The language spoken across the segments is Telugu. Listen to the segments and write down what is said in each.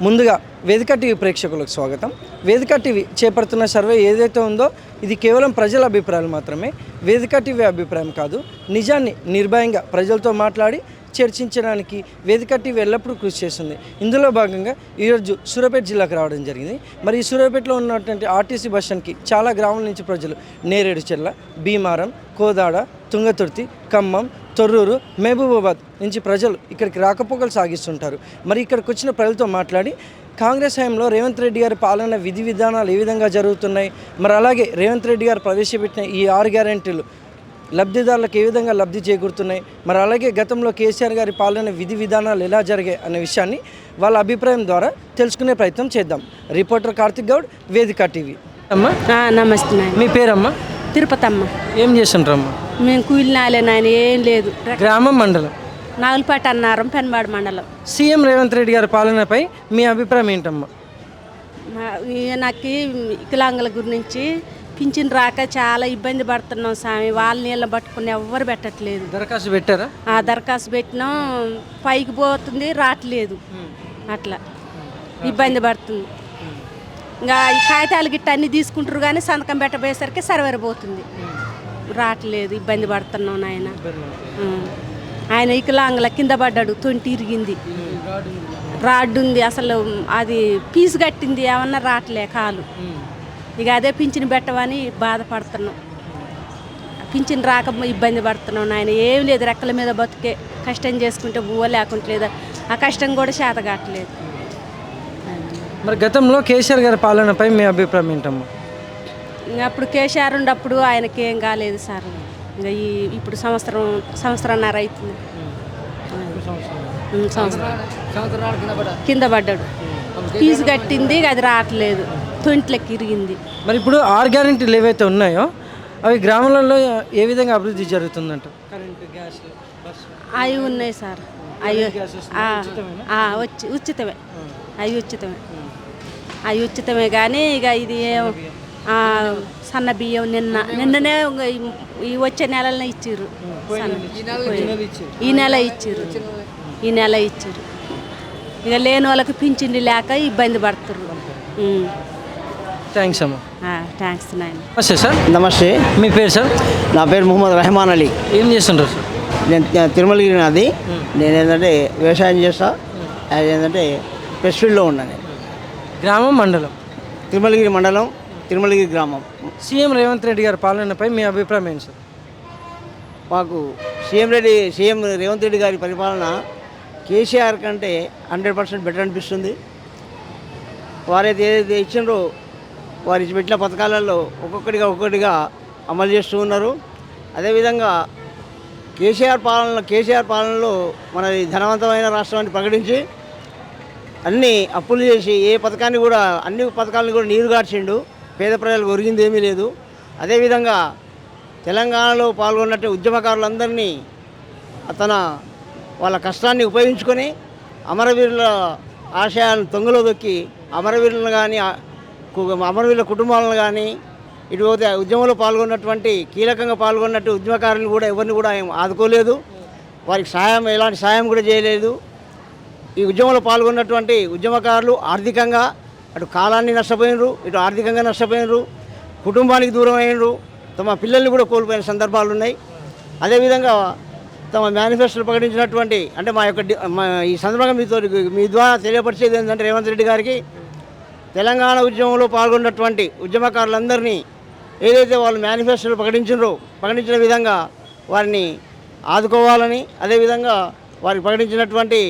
ముందుగా వేదిక టీవీ ప్రేక్షకులకు స్వాగతం. వేదిక టీవీ చేపడుతున్న సర్వే ఏదైతే ఉందో ఇది కేవలం ప్రజల అభిప్రాయాలు మాత్రమే. వేదిక టీవీ అభిప్రాయం కాదు. నిజాన్ని నిర్భయంగా ప్రజలతో మాట్లాడి చర్చించడానికి వేదిక టీవీ ఎల్లప్పుడూ కృషి చేస్తుంది. ఇందులో భాగంగా ఈరోజు సూర్యాపేట జిల్లాకు రావడం జరిగింది. మరి ఈ సూర్యాపేటలో ఉన్నటువంటి ఆర్టీసీ బస్ స్టాండ్కి చాలా గ్రామాల నుంచి ప్రజలు నేరేడుచెర్ల, భీమారం, కోదాడ, తుంగతుర్తి, ఖమ్మం, తొర్రూరు, మహబూబాబాద్ నుంచి ప్రజలు ఇక్కడికి రాకపోకలు సాగిస్తుంటారు. మరి ఇక్కడికి వచ్చిన ప్రజలతో మాట్లాడి కాంగ్రెస్ హయాంలో రేవంత్ రెడ్డి గారి పాలన విధి విధానాలు ఏ విధంగా జరుగుతున్నాయి, మరి అలాగే రేవంత్ రెడ్డి గారు ప్రవేశపెట్టిన ఈ 6 గ్యారెంటీలు లబ్ధిదారులకు ఏ విధంగా లబ్ధి చేకూరుతున్నాయి, మరి అలాగే గతంలో కేసీఆర్ గారి పాలన విధి విధానాలు ఎలా జరిగాయి అనే విషయాన్ని వాళ్ళ అభిప్రాయం ద్వారా తెలుసుకునే ప్రయత్నం చేద్దాం. రిపోర్టర్ కార్తిక్ గౌడ్, వేదిక టీవీ. అమ్మా నమస్తే. మీ పేరమ్మా? తిరుపతి అమ్మ. ఏం చేస్తుంటారమ్మా? మేము కూలినాలే నాయన, ఏం లేదు. గ్రామం, మండలం? నాగులపాటి అన్నారం, పెనబాడు మండలం. సీఎం రేవంత్ రెడ్డి గారి పాలనపై మీ అభిప్రాయం ఏంటమ్మా? నాకు వికలాంగుల గురించి పింఛన్ రాక చాలా ఇబ్బంది పడుతున్నాం స్వామి. వాళ్ళ నీళ్ళని పట్టుకుని ఎవ్వరు పెట్టట్లేదు. దరఖాస్తు పెట్టారా? దరఖాస్తు పెట్టినాం, పైకి పోతుంది, రావట్లేదు. అట్లా ఇబ్బంది పడుతుంది. ఇంకా ఈ కాగితాలు గిట్ట అన్నీ తీసుకుంటారు కానీ సంతకం పెట్టబోయేసరికి సర్వర్ పోతుంది, రావట్లేదు. ఇబ్బంది పడుతున్నాం నాయన. ఆయన వికలాంగుల కింద పడ్డాడు, తొంటి ఇరిగింది, రాడ్డు ఉంది, అసలు అది పీసు కట్టింది, ఏమన్నా రావట్లే కాలు. ఇక అదే పింఛన్ పెట్టమని బాధపడుతున్నాం. పింఛన్ రాక ఇబ్బంది పడుతున్నాం నాయన. ఏం లేదు, రెక్కల మీద బతికే కష్టం చేసుకుంటే బువ్వ లేకుంటలేదు. ఆ కష్టం కూడా చేత కావట్లేదు. మరి గతంలో కేసీఆర్ గారి పాలనపై మీ అభిప్రాయం ఏంటమ్మా? అప్పుడు కేసీఆర్ ఉన్నప్పుడు ఆయనకి ఏం కాలేదు సార్. ఇంకా ఇప్పుడు సంవత్సరంన్నర అవుతుంది. కింద పడ్డాడు, ఫీజు కట్టింది, అది రావట్లేదు, తొంట్లకి ఇరిగింది. మరి ఇప్పుడు 6 గ్యారెంటీలు ఏవైతే ఉన్నాయో అవి గ్రామాలలో ఏ విధంగా అభివృద్ధి జరుగుతుందంట? అవి ఉన్నాయి సార్, అవి ఉచితమే. అవి ఉచితమే కానీ ఇక ఇది సన్న బియ్యం నిన్ననే ఈ వచ్చే నెలలనే ఇచ్చారు. ఈ నెల ఇచ్చారు. ఇక లేని వాళ్ళకి పింఛన్లు లేక ఇబ్బంది పడుతున్నారు. థ్యాంక్స్ అమ్మా. థ్యాంక్స్ నాయన. నమస్తే సార్. నమస్తే. మీ పేరు సార్? నా పేరు మొహమ్మద్ రెహమాన్ అలీ. ఏం చేస్తుంటారు సార్? నేను తిరుమలగిరి నాది. నేను ఏంటంటే వ్యవసాయం చేస్తా. అది ఏంటంటే ప్రెస్ ఫీల్డ్లో ఉన్నాను. గ్రామం, మండలం? తిరుమలగిరి మండలం, తిరుమలగిరి గ్రామం. సీఎం రేవంత్ రెడ్డి గారి పాలనపై మీ అభిప్రాయం ఏంటి సార్? మాకు సీఎం రేవంత్ రెడ్డి గారి పరిపాలన కేసీఆర్ కంటే 100% బెటర్ అనిపిస్తుంది. వారైతే ఏదైతే ఇచ్చినారో వారి పెట్టిన పథకాలలో ఒక్కొక్కటిగా అమలు చేస్తూ ఉన్నారు. అదేవిధంగా కేసీఆర్ పాలనలో మనది ధనవంతమైన రాష్ట్రాన్ని ప్రకటించి అన్ని అప్పులు చేసి అన్ని పథకాలను కూడా నీరు గార్చిండు. పేద ప్రజలకు ఒరిగింది ఏమీ లేదు. అదేవిధంగా తెలంగాణలో పాల్గొన్నట్టు ఉద్యమకారులందరినీ వాళ్ళ కష్టాన్ని ఉపయోగించుకొని అమరవీరుల ఆశయాలను తొంగలో దొక్కి అమరవీరుల కుటుంబాలను కానీ ఇటుపోతే ఉద్యమంలో కీలకంగా పాల్గొన్నట్టు ఉద్యమకారులను కూడా ఎవరిని కూడా ఆదుకోలేదు. వారికి ఎలాంటి సాయం కూడా చేయలేదు. ఈ ఉద్యమంలో పాల్గొన్నటువంటి ఉద్యమకారులు ఆర్థికంగా అటు కాలాన్ని నష్టపోయినరు, ఇటు ఆర్థికంగా నష్టపోయినరు, కుటుంబానికి దూరం అయినరు, తమ పిల్లల్ని కూడా కోల్పోయిన సందర్భాలు ఉన్నాయి. అదేవిధంగా తమ మేనిఫెస్టోలో ప్రకటించినటువంటి అంటే ఈ సందర్భంగా మీ ద్వారా తెలియపరిచేది ఏంటంటే రేవంత్ రెడ్డి గారికి తెలంగాణ ఉద్యమంలో పాల్గొన్నటువంటి ఉద్యమకారులందరినీ ఏదైతే వాళ్ళు మేనిఫెస్టోలో ప్రకటించిన విధంగా వారిని ఆదుకోవాలని, అదేవిధంగా వారికి ప్రకటించినటువంటి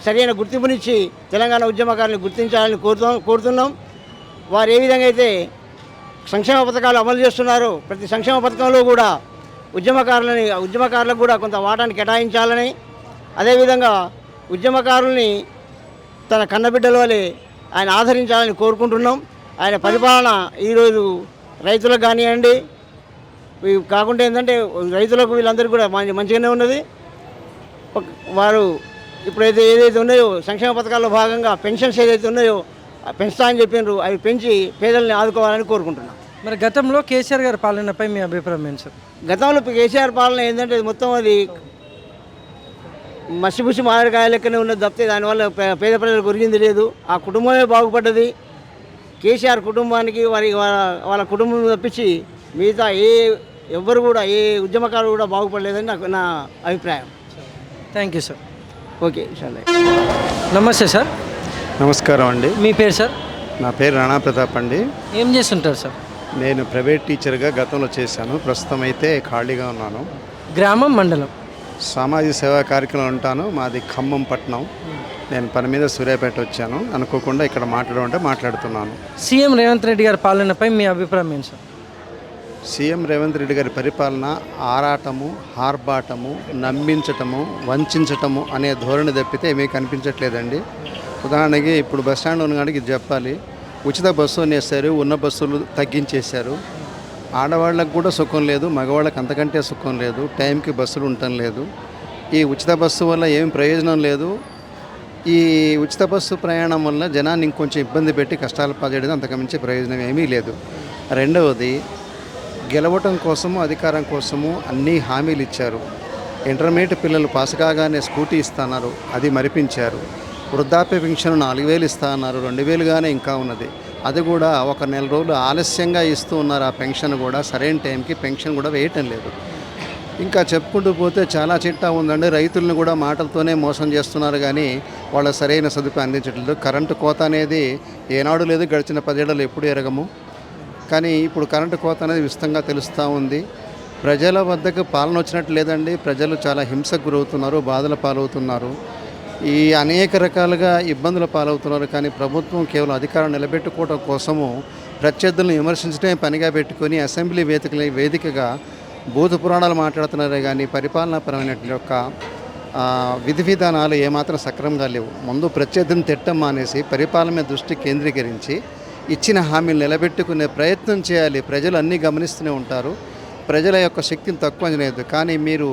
సరైన గుర్తింపునిచ్చి తెలంగాణ ఉద్యమకారులను గుర్తించాలని కోరుతున్నాం. వారు ఏ విధంగా అయితే సంక్షేమ పథకాలు అమలు చేస్తున్నారో ప్రతి సంక్షేమ పథకంలో కూడా ఉద్యమకారులకు కూడా కొంత వాటాన్ని కేటాయించాలని, అదేవిధంగా ఉద్యమకారుల్ని తన కన్నబిడ్డల వలె ఆయన ఆదరించాలని కోరుకుంటున్నాం. ఆయన పరిపాలన ఈరోజు రైతులకు కానివ్వండి, కాకుండా ఏంటంటే రైతులకు వీళ్ళందరికీ కూడా మంచిగానే ఉన్నది. వారు ఇప్పుడైతే ఏదైతే ఉన్నాయో సంక్షేమ పథకాల్లో భాగంగా పెన్షన్స్ ఏదైతే ఉన్నాయో పెంచుతా అని చెప్పినారు, అవి పెంచి పేదల్ని ఆదుకోవాలని కోరుకుంటున్నాం. మరి గతంలో కేసీఆర్ గారి పాలనపై మీ అభిప్రాయం ఏంటి సార్? గతంలో కేసీఆర్ పాలన ఏంటంటే మొత్తం అది మసిబుసి మామిడికాయ లెక్కనే ఉన్నది తప్పితే దానివల్ల పేద ప్రజలకు ఒరిగింది లేదు. ఆ కుటుంబమే బాగుపడ్డది. కేసీఆర్ కుటుంబానికి వాళ్ళ కుటుంబం తప్పించి మిగతా ఎవ్వరు కూడా ఏ ఉద్యమకారులు కూడా బాగుపడలేదని నా అభిప్రాయం. Thank you sir. ఓకే సరే. నమస్తే సార్. నమస్కారం అండి. మీ పేరు సార్? నా పేరు రాణా ప్రతాప్ అండి. ఏం చేస్తుంటారు సార్? నేను ప్రైవేట్ టీచర్గా గతంలో చేశాను. ప్రస్తుతం అయితే ఖాళీగా ఉన్నాను. గ్రామం, మండలం? సామాజిక సేవా కార్యక్రమం ఉంటాను. మాది ఖమ్మం పట్టణం. నేను పని మీద సూర్యాపేట వచ్చాను. అనుకోకుండా ఇక్కడ మాట్లాడుతున్నాను. సీఎం రేవంత్ రెడ్డి గారి పాలనపై మీ అభిప్రాయం ఏంటి సార్? సీఎం రేవంత్ రెడ్డి గారి పరిపాలన ఆరాటము, ఆర్భాటము, నమ్మించటము, వంచటము అనే ధోరణి తప్పితే ఏమీ కనిపించట్లేదండి. ఉదాహరణకి ఇప్పుడు బస్టాండ్లో ఉన్న కాడికి చెప్పాలి, ఉచిత బస్సు అనేసారు, ఉన్న బస్సులు తగ్గించేశారు. ఆడవాళ్ళకు కూడా సుఖం లేదు, మగవాళ్ళకి అంతకంటే సుఖం లేదు. టైంకి బస్సులు ఉండటం లేదు. ఈ ఉచిత బస్సు వల్ల ఏం ప్రయోజనం లేదు. ఈ ఉచిత బస్సు ప్రయాణం వల్ల జనాన్ని ఇంకొంచెం ఇబ్బంది పెట్టి కష్టాలు పాజేయడం అంతకుమించి ప్రయోజనం ఏమీ లేదు. రెండవది, గెలవటం కోసము అధికారం కోసము అన్నీ హామీలు ఇచ్చారు. ఇంటర్మీడియట్ పిల్లలు పాస్ కాగానే స్కూటీ ఇస్తున్నారు, అది మరిపించారు. వృద్ధాప్య పెన్షన్ 4,000 ఇస్తా అన్నారు, 2,000గానే ఇంకా ఉన్నది. అది కూడా ఒక నెల రోజులు ఆలస్యంగా ఇస్తూ ఉన్నారు. ఆ పెన్షన్ కూడా సరైన టైంకి పెన్షన్ కూడా వేయటం లేదు. ఇంకా చెప్పుకుంటూ పోతే చాలా చిట్టా ఉందండి. రైతులను కూడా మాటలతోనే మోసం చేస్తున్నారు కానీ వాళ్ళ సరైన సదుపాయం అందించట్లేదు. కరెంటు కోత అనేది ఏనాడు లేదు, గడిచిన 10 ఏళ్లలో ఎప్పుడు ఎరగము. కానీ ఇప్పుడు కరెంటు కోత అనేది విస్తృతంగా తెలుస్తూ ఉంది. ప్రజల వద్దకు పాలన వచ్చినట్టు లేదండి. ప్రజలు చాలా హింసకు గురవుతున్నారు, బాధల పాలవుతున్నారు, ఈ అనేక రకాలుగా ఇబ్బందుల పాలవుతున్నారు. కానీ ప్రభుత్వం కేవలం అధికారం నిలబెట్టుకోవడం కోసము ప్రత్యర్థులను విమర్శించడమే పనిగా పెట్టుకొని అసెంబ్లీ వేదికగా భూత పురాణాలు మాట్లాడుతున్నారే కానీ పరిపాలనాపరమైన యొక్క విధి విధానాలు ఏమాత్రం సక్రమంగా లేవు. ముందు ప్రత్యర్థిని తిట్టం మానేసి పరిపాలన మీద దృష్టి కేంద్రీకరించి ఇచ్చిన హామీలు నిలబెట్టుకునే ప్రయత్నం చేయాలి. ప్రజలు అన్నీ గమనిస్తూనే ఉంటారు. ప్రజల యొక్క శక్తిని తక్కువ అంచలేదు. కానీ మీరు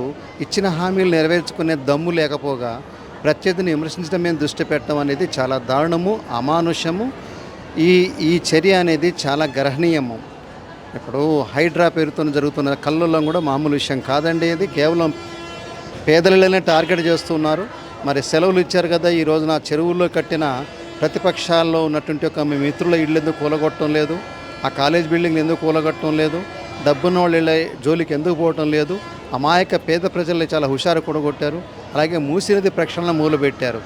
ఇచ్చిన హామీలు నెరవేర్చుకునే దమ్ము లేకపోగా ప్రత్యర్థిని విమర్శించడం మీద దృష్టి పెట్టడం అనేది చాలా దారుణము, అమానుషము. ఈ చర్య అనేది చాలా గర్హనీయము. ఇప్పుడు హైడ్రా పేరుతో జరుగుతున్న కల్లోలం కూడా మామూలు విషయం కాదండి. ఇది కేవలం పేదలనే టార్గెట్ చేస్తున్నారు. మరి సెలవులు ఇచ్చారు కదా, ఈ రోజున చెరువుల్లో కట్టిన ప్రతిపక్షాల్లో ఉన్నటువంటి ఒక మీ మిత్రుల ఇళ్ళు ఎందుకు కూలగొట్టడం లేదు, ఆ కాలేజ్ బిల్డింగ్లు ఎందుకు కూలగొట్టడం లేదు, డబ్బున్న వాళ్ళ జోలికి ఎందుకు పోవటం లేదు. అమాయక పేద ప్రజల్ని చాలా హుషారు కూడగొట్టారు. అలాగే మూసినది ప్రక్షాళన మొదలుపెట్టారు.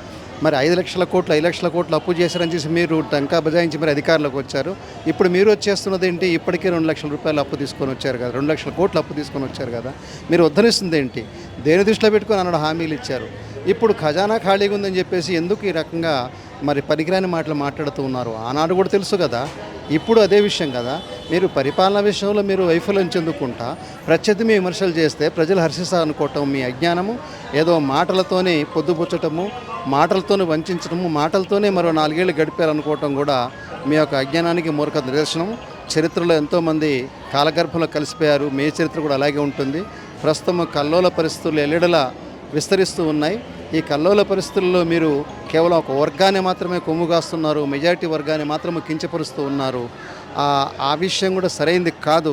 మరి 5 లక్షల కోట్లు 5 లక్షల కోట్లు అప్పు చేశారని చేసి మీరు టంకా బజాయించి మరి అధికారంలోకి వచ్చారు. ఇప్పుడు మీరు వచ్చేస్తున్నది ఏంటి? ఇప్పటికే 2 లక్షల రూపాయలు అప్పు తీసుకొని వచ్చారు కదా, 2 లక్షల కోట్లు అప్పు తీసుకొని వచ్చారు కదా. మీరు ఉద్ధరిస్తుంది ఏంటి? దేని దృష్టిలో పెట్టుకొని అన్నాడు హామీలు ఇచ్చారు. ఇప్పుడు ఖజానా ఖాళీగా ఉందని చెప్పేసి ఎందుకు ఈ రకంగా మరి పనికిరాని మాటలు మాట్లాడుతూ ఉన్నారు? ఆనాడు కూడా తెలుసు కదా, ఇప్పుడు అదే విషయం కదా. మీరు పరిపాలన విషయంలో మీరు వైఫల్యం చెందుకుంటా ప్రత్యర్థి మీ విమర్శలు చేస్తే ప్రజలు హర్షిస్తారు అనుకోవటం మీ అజ్ఞానము. ఏదో మాటలతోనే పొద్దుపుచ్చటము, మాటలతోనే వంచడము, మాటలతోనే మరో 4 ఏళ్ళు గడిపారనుకోవటం కూడా మీ యొక్క అజ్ఞానానికి మూర్ఖ నిదర్శనం. చరిత్రలో ఎంతోమంది కాలగర్భంలో కలిసిపోయారు. మీ చరిత్ర కూడా అలాగే ఉంటుంది. ప్రస్తుతం కల్లోల పరిస్థితులు ఎల్లెడలా విస్తరిస్తూ ఉన్నాయి. ఈ కల్లోల పరిస్థితుల్లో మీరు కేవలం ఒక వర్గాన్ని మాత్రమే కొమ్ముగాస్తున్నారు, మెజారిటీ వర్గాన్ని మాత్రమే కించపరుస్తూ ఉన్నారు. ఆ విషయం కూడా సరైనది కాదు.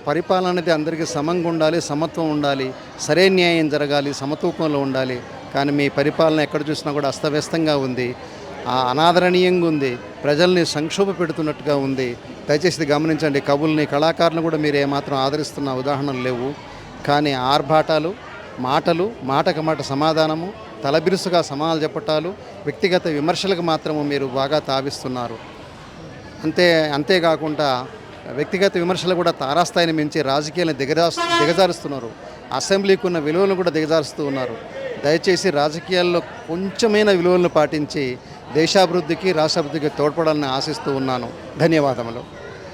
పరిపాలన అనేది అందరికీ సమంగా ఉండాలి, సమత్వం ఉండాలి, సరైన న్యాయం జరగాలి, సమతూకంలో ఉండాలి. కానీ మీ పరిపాలన ఎక్కడ చూసినా కూడా అస్తవ్యస్తంగా ఉంది, అనాదరణీయంగా ఉంది, ప్రజల్ని సంక్షోభ పెడుతున్నట్టుగా ఉంది. దయచేసి ఇది గమనించండి. కవుల్ని, కళాకారులను కూడా మీరు ఏమాత్రం ఆదరిస్తున్న ఉదాహరణలు లేవు. కానీ ఆర్భాటాలు, మాటలు, మాటకు మాట సమాధానము, తలబిరుసుగా సమాధానాలు చెప్పటాలు, వ్యక్తిగత విమర్శలకు మాత్రము మీరు బాగా తావిస్తున్నారు. అంతేకాకుండా వ్యక్తిగత విమర్శలు కూడా తారాస్థాయిని మించి రాజకీయాలను దిగజారుస్తున్నారు. అసెంబ్లీకి ఉన్న విలువలను కూడా దిగజారుస్తూ ఉన్నారు. దయచేసి రాజకీయాల్లో కొంచెమైన విలువలను పాటించి దేశాభివృద్ధికి, రాష్ట్రాభివృద్ధికి తోడ్పడాలని ఆశిస్తూ ఉన్నాను. ధన్యవాదములు.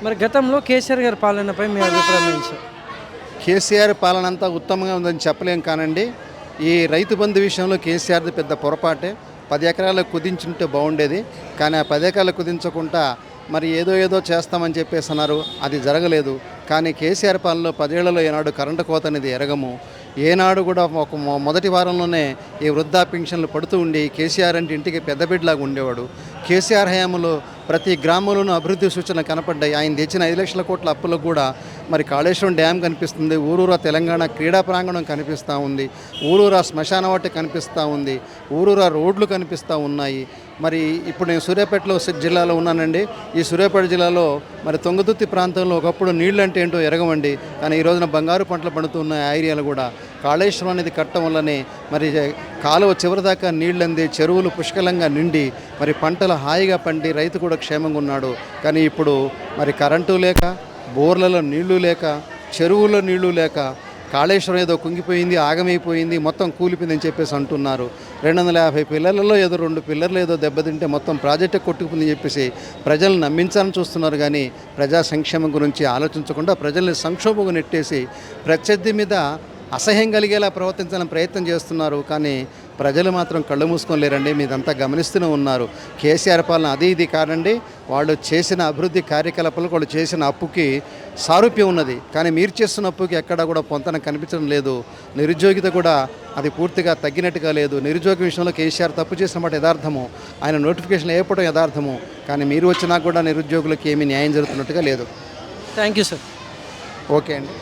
మరి గతంలో కేసీఆర్ గారి పాలనపై మీ అభిప్రాయం ఏంటి సార్? కేసీఆర్ పాలన అంతా ఉత్తమంగా ఉందని చెప్పలేం కానండి. ఈ రైతు బంధు విషయంలో కేసీఆర్ది పెద్ద పొరపాటే. 10 ఎకరాలకు కుదించుంటే బాగుండేది. కానీ ఆ 10 ఎకరాలకు కుదించకుండా మరి ఏదో చేస్తామని చెప్పేసి అన్నారు. అది జరగలేదు. కానీ కేసీఆర్ పాలనలో 10 ఏళ్లలో ఏనాడు కరెంటు కోత అనేది ఎరగము. ఏనాడు కూడా ఒక మొదటి వారంలోనే ఈ వృద్ధా పెన్షన్లు పడుతూ ఉండి కేసీఆర్ అంటే ఇంటికి పెద్ద బిడ్డలాగా ఉండేవాడు. కేసీఆర్ హయాంలో ప్రతి గ్రామంలోనూ అభివృద్ధి సూచనలు కనపడ్డాయి. ఆయన తెచ్చిన 5 లక్షల కోట్ల అప్పులకు కూడా మరి కాళేశ్వరం డ్యామ్ కనిపిస్తుంది, ఊరూరా తెలంగాణ క్రీడా ప్రాంగణం కనిపిస్తూ ఉంది, ఊరూరా శ్మశాన వాటి కనిపిస్తూ ఉంది, ఊరూరా రోడ్లు కనిపిస్తూ ఉన్నాయి. మరి ఇప్పుడు నేను సూర్యాపేటలో జిల్లాలో ఉన్నానండి. ఈ సూర్యాపేట జిల్లాలో మరి తుంగతుర్తి ప్రాంతంలో ఒకప్పుడు నీళ్ళు అంటే ఏంటో ఎరగమండి, కానీ ఈ రోజున బంగారు పంటలు పండుతున్న ఆ ఏరియాలు కూడా కాళేశ్వరం అనేది కట్టడం వల్లనే మరి కాలువ చివరి దాకా నీళ్ళంది, చెరువులు పుష్కలంగా నిండి మరి పంటలు హాయిగా పండి రైతు కూడా క్షేమంగా ఉన్నాడు. కానీ ఇప్పుడు మరి కరెంటు లేక, బోర్లలో నీళ్లు లేక, చెరువుల్లో నీళ్లు లేక కాళేశ్వరం ఏదో కుంగిపోయింది, ఆగమైపోయింది, మొత్తం కూలిపోయిందని చెప్పేసి అంటున్నారు. 250 పిల్లర్లలో ఏదో 2 పిల్లర్లు ఏదో దెబ్బతింటే మొత్తం ప్రాజెక్టే కొట్టుకుపోయిందని చెప్పేసి ప్రజలను నమ్మించాలని చూస్తున్నారు. కానీ ప్రజా సంక్షేమం గురించి ఆలోచించకుండా ప్రజల్ని సంక్షోభంగా నెట్టేసి ప్రత్యర్థి మీద అసహ్యం కలిగేలా ప్రవర్తించాలని ప్రయత్నం చేస్తున్నారు. కానీ ప్రజలు మాత్రం కళ్ళు మూసుకొని లేరండి. మీదంతా గమనిస్తూనే ఉన్నారు. కేసీఆర్ పాలన అది ఇది కాదండి, వాళ్ళు చేసిన అభివృద్ధి కార్యకలాపాలకు వాళ్ళు చేసిన అప్పుకి సారూప్యం ఉన్నది. కానీ మీరు చేస్తున్న అప్పుకి ఎక్కడా కూడా పొంతన కనిపించడం లేదు. నిరుద్యోగిత కూడా అది పూర్తిగా తగ్గినట్టుగా లేదు. నిరుద్యోగ విషయంలో కేసీఆర్ తప్పు చేసిన మాట యథార్థము, ఆయన నోటిఫికేషన్ వేయకపోవడం యథార్థము. కానీ మీరు వచ్చినా కూడా నిరుద్యోగులకి ఏమీ న్యాయం జరుగుతున్నట్టుగా లేదు. Thank you sir. ఓకే అండి.